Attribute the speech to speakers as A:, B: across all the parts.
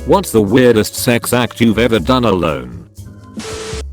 A: What's the weirdest sex act you've ever done alone?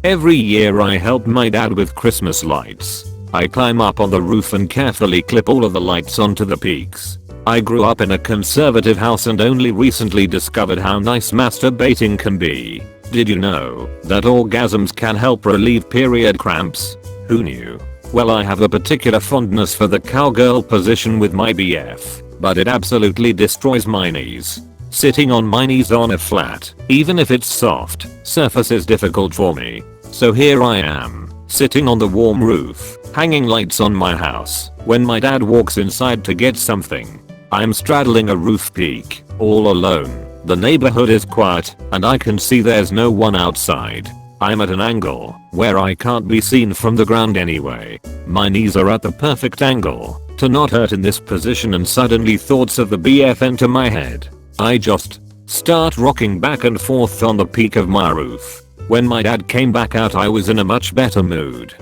A: Every year I help my dad with Christmas lights. I climb up on the roof and carefully clip all of the lights onto the peaks. I grew up in a conservative house and only recently discovered how nice masturbating can be. Did you know that orgasms can help relieve period cramps? Who knew? Well, I have a particular fondness for the cowgirl position with my BF, but it absolutely destroys my knees. Sitting on my knees on a flat, even if it's soft, surface is difficult for me. So here I am, sitting on the warm roof, hanging lights on my house, when my dad walks inside to get something. I'm straddling a roof peak, all alone. The neighborhood is quiet, and I can see there's no one outside. I'm at an angle where I can't be seen from the ground anyway. My knees are at the perfect angle to not hurt in this position, and suddenly thoughts of the BF enter my head. I just start rocking back and forth on the peak of my roof. When my dad came back out, I was in a much better mood.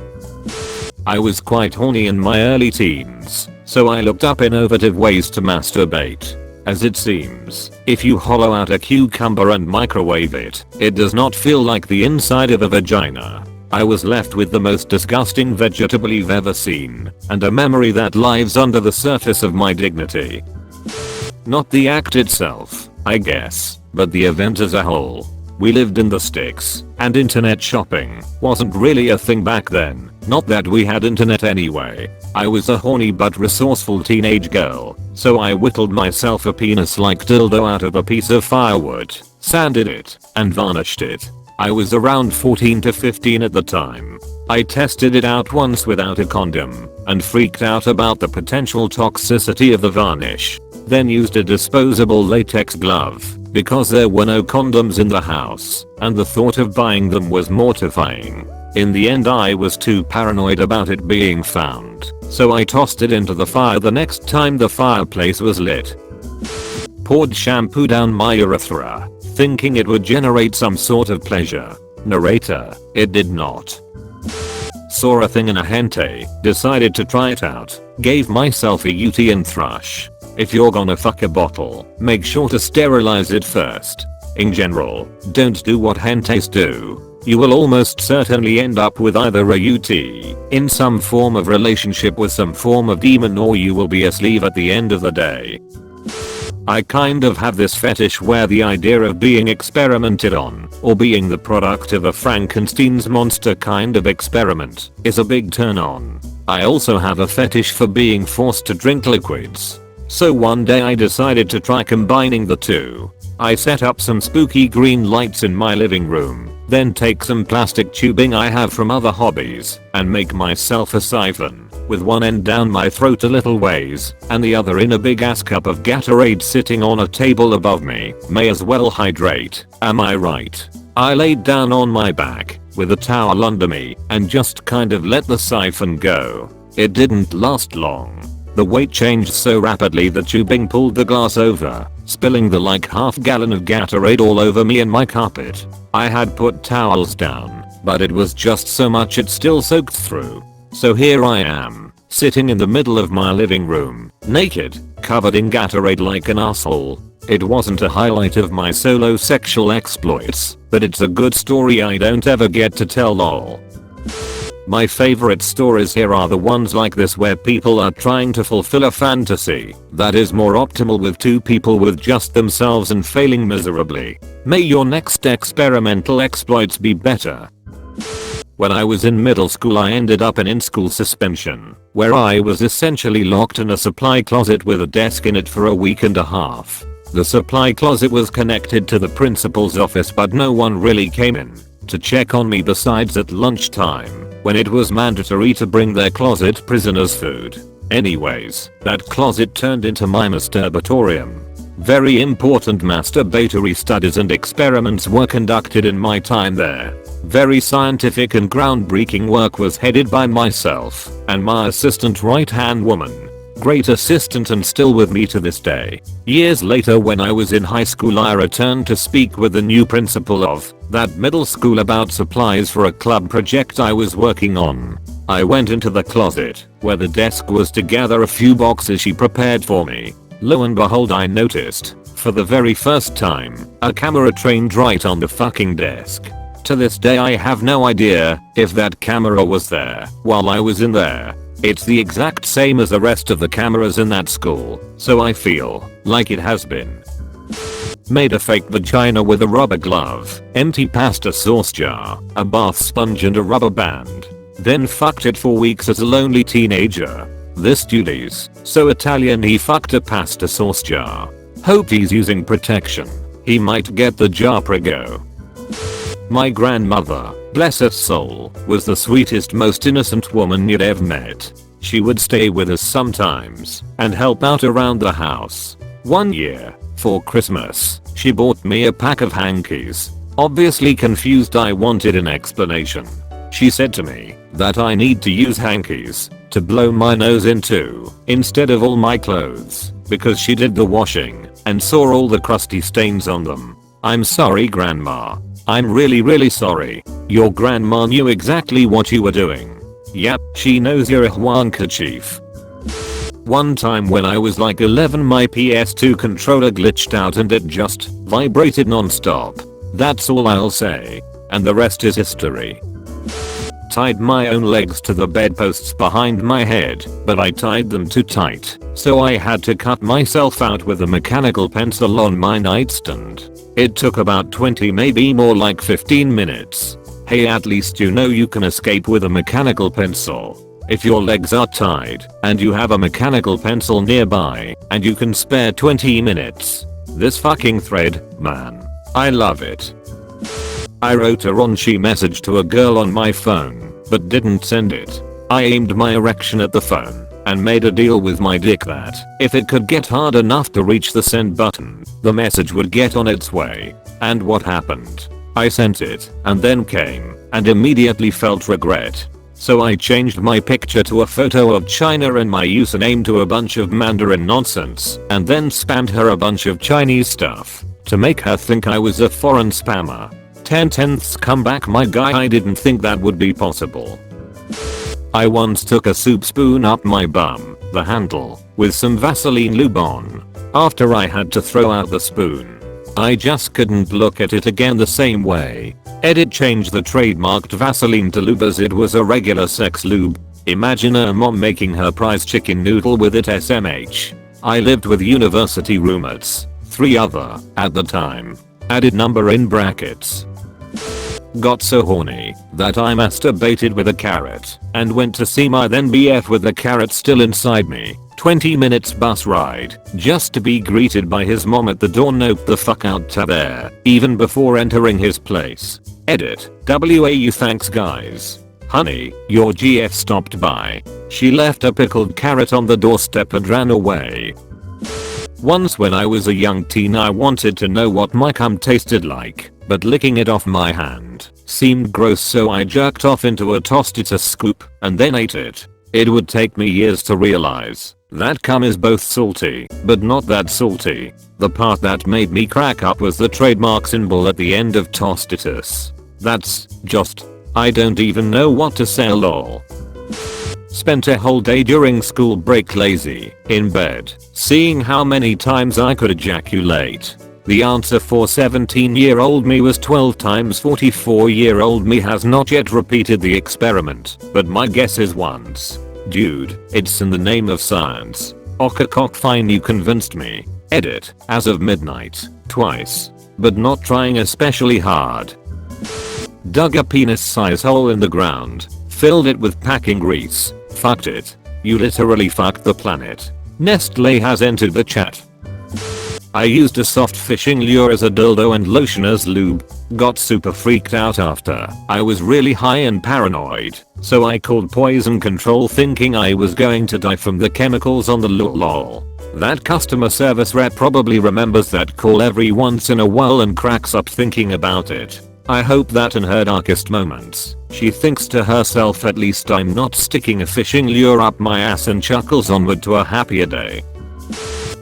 A: I was quite horny in my early teens, so I looked up innovative ways to masturbate. As it seems, if you hollow out a cucumber and microwave it, it does not feel like the inside of a vagina. I was left with the most disgusting vegetable you've ever seen, and a memory that lives under the surface of my dignity. Not the act itself, I guess, but the event as a whole. We lived in the sticks, and internet shopping wasn't really a thing back then. Not that we had internet anyway. I was a horny but resourceful teenage girl, so I whittled myself a penis-like dildo out of a piece of firewood, sanded it, and varnished it. I was around 14 to 15 at the time. I tested it out once without a condom, and freaked out about the potential toxicity of the varnish. Then used a disposable latex glove, because there were no condoms in the house, and the thought of buying them was mortifying. In the end, I was too paranoid about it being found, so I tossed it into the fire the next time the fireplace was lit. Poured shampoo down my urethra, thinking it would generate some sort of pleasure. Narrator, it did not. Saw a thing in a hentai, decided to try it out, gave myself a UTN thrush. If you're gonna fuck a bottle, make sure to sterilize it first. In general, don't do what hentais do. You will almost certainly end up with either a UT, in some form of relationship with some form of demon, or you will be a sleeve at the end of the day. I kind of have this fetish where the idea of being experimented on, or being the product of a Frankenstein's monster kind of experiment, is a big turn on. I also have a fetish for being forced to drink liquids. So one day I decided to try combining the two. I set up some spooky green lights in my living room, then take some plastic tubing I have from other hobbies, and make myself a siphon, with one end down my throat a little ways, and the other in a big ass cup of Gatorade sitting on a table above me. May as well hydrate, am I right? I laid down on my back, with a towel under me, and just kind of let the siphon go. It didn't last long. The weight changed so rapidly the tubing pulled the glass over, spilling the like half gallon of Gatorade all over me and my carpet. I had put towels down, but it was just so much it still soaked through. So here I am, sitting in the middle of my living room, naked, covered in Gatorade like an asshole. It wasn't a highlight of my solo sexual exploits, but it's a good story I don't ever get to tell, lol. My favorite stories here are the ones like this where people are trying to fulfill a fantasy that is more optimal with two people with just themselves and failing miserably. May your next experimental exploits be better. When I was in middle school, I ended up in in-school suspension, where I was essentially locked in a supply closet with a desk in it for a week and a half. The supply closet was connected to the principal's office, but no one really came in to check on me besides at lunchtime, when it was mandatory to bring their closet prisoners food. Anyways, that closet turned into my masturbatorium. Very important masturbatory studies and experiments were conducted in my time there. Very scientific and groundbreaking work was headed by myself and my assistant right-hand woman. Great assistant and still with me to this day. Years later, when I was in high school, I returned to speak with the new principal of that middle school about supplies for a club project I was working on. I went into the closet, where the desk was, to gather a few boxes she prepared for me. Lo and behold, I noticed, for the very first time, a camera trained right on the fucking desk. To this day I have no idea if that camera was there while I was in there. It's the exact same as the rest of the cameras in that school, so I feel like it has been. Made a fake vagina with a rubber glove, empty pasta sauce jar, a bath sponge and a rubber band. Then fucked it for weeks as a lonely teenager. This dude's so Italian he fucked a pasta sauce jar. Hope he's using protection. He might get the jar prego. My grandmother, bless her soul, was the sweetest, most innocent woman you'd ever met. She would stay with us sometimes and help out around the house. One year, for Christmas, she bought me a pack of hankies. Obviously confused, I wanted an explanation. She said to me that I need to use hankies to blow my nose into instead of all my clothes because she did the washing and saw all the crusty stains on them. I'm sorry, Grandma. I'm really sorry. Your grandma knew exactly what you were doing. Yep, she knows you're a handkerchief. One time when I was like 11, my PS2 controller glitched out and it just vibrated non-stop. That's all I'll say. And the rest is history. Tied my own legs to the bedposts behind my head, but I tied them too tight, so I had to cut myself out with a mechanical pencil on my nightstand. It took about 20, maybe more, like 15 minutes. Hey, at least you know you can escape with a mechanical pencil. If your legs are tied and you have a mechanical pencil nearby and you can spare 20 minutes. This fucking thread, man. I love it. I wrote a raunchy message to a girl on my phone, but didn't send it. I aimed my erection at the phone and made a deal with my dick that if it could get hard enough to reach the send button, the message would get on its way. And what happened? I sent it and then came and immediately felt regret. So I changed my picture to a photo of China and my username to a bunch of Mandarin nonsense and then spammed her a bunch of Chinese stuff to make her think I was a foreign spammer. 10/10ths comeback, my guy. I didn't think that would be possible. I once took a soup spoon up my bum, the handle, with some Vaseline lube on. After I had to throw out the spoon, I just couldn't look at it again the same way. Edit, change the trademarked Vaseline to lube as it was a regular sex lube. Imagine a mom making her prize chicken noodle with it SMH. I lived with university roommates, 3 other, at the time. Added number in brackets. Got so horny that I masturbated with a carrot and went to see my then BF with the carrot still inside me. 20 minutes bus ride just to be greeted by his mom at the door. Nope the fuck out to there even before entering his place. Edit. WAU, thanks guys. Honey, your GF stopped by. She left a pickled carrot on the doorstep and ran away. Once when I was a young teen, I wanted to know what my cum tasted like, but licking it off my hand seemed gross, so I jerked off into a Tostitos scoop and then ate it. It would take me years to realize that cum is both salty, but not that salty. The part that made me crack up was the trademark symbol at the end of Tostitos. That's just, I don't even know what to say, lol. Spent a whole day during school break lazy, in bed, seeing how many times I could ejaculate. The answer for 17-year-old me was 12 times. 44-year-old me has not yet repeated the experiment, but my guess is once. Dude, it's in the name of science. Cock fine, you convinced me. Edit, as of midnight, twice, but not trying especially hard. Dug a penis-size hole in the ground, filled it with packing grease. Fucked it. You literally fucked the planet. Nestle has entered the chat. I used a soft fishing lure as a dildo and lotion as lube. Got super freaked out after I was really high and paranoid, so I called poison control thinking I was going to die from the chemicals on the lol. That customer service rep probably remembers that call every once in a while and cracks up thinking about it. I hope that in her darkest moments, she thinks to herself, at least I'm not sticking a fishing lure up my ass, and chuckles onward to a happier day.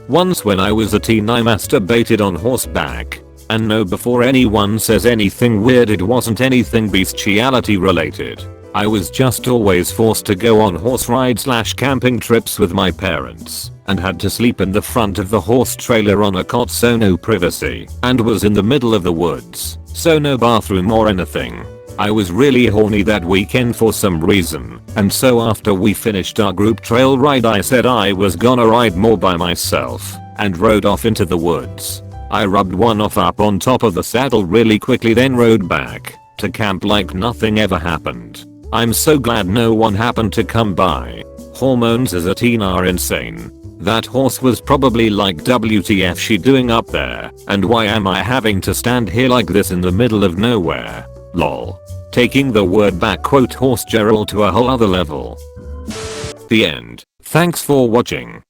A: Once when I was a teen, I masturbated on horseback. And no, before anyone says anything weird, it wasn't anything bestiality related. I was just always forced to go on horse ride / camping trips with my parents and had to sleep in the front of the horse trailer on a cot, so no privacy, and was in the middle of the woods, so no bathroom or anything. I was really horny that weekend for some reason, and so after we finished our group trail ride I said I was gonna ride more by myself and rode off into the woods. I rubbed one off up on top of the saddle really quickly, then rode back to camp like nothing ever happened. I'm so glad no one happened to come by. Hormones as a teen are insane. That horse was probably like, WTF she doing up there, and why am I having to stand here like this in the middle of nowhere? Lol. Taking the word back, quote horse Gerald to a whole other level. The end. Thanks for watching.